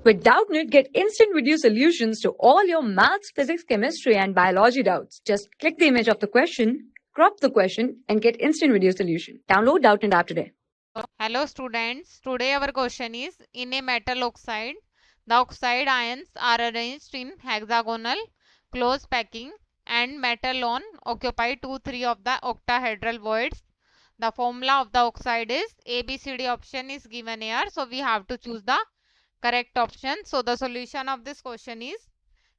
With Doubtnut, get instant video solutions to all your maths, physics, chemistry, and biology doubts. Just click the image of the question, crop the question, and get instant video solution. Download Doubtnut app today. Hello students, today our question is, in a metal oxide, the oxide ions are arranged in hexagonal close packing and metal on occupy 2-3 of the octahedral voids. The formula of the oxide is ABCD option is given here, so we have to choose the correct option. So the solution of this question is,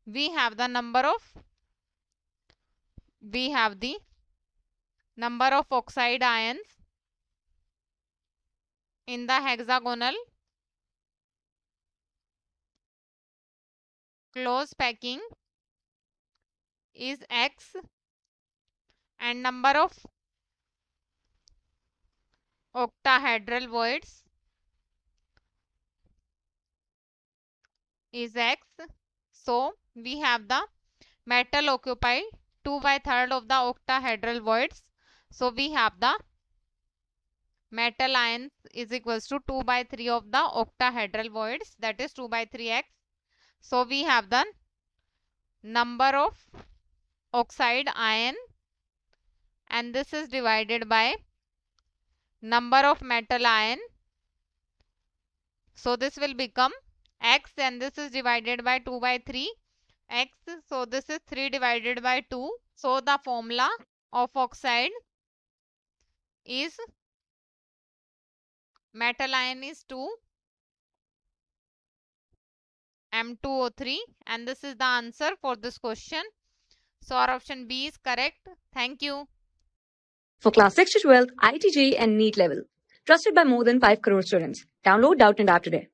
we have the number of oxide ions in the hexagonal close packing is X and number of octahedral voids is X. So we have the metal occupy 2/3 of the octahedral voids. So we have the metal ions is equals to 2/3 of the octahedral voids, that is 2/3x. So we have the number of oxide ion and this is divided by number of metal ion. So this will become x and this is divided by 2/3 x. So this is 3 divided by 2. So the formula of oxide is metal ion is 2 M2O3 and this is the answer for this question. So our option B is correct. Thank you. For class 6 to 12, IIT JEE and NEET level. Trusted by more than 5 crore students. Download Doubtnut app today.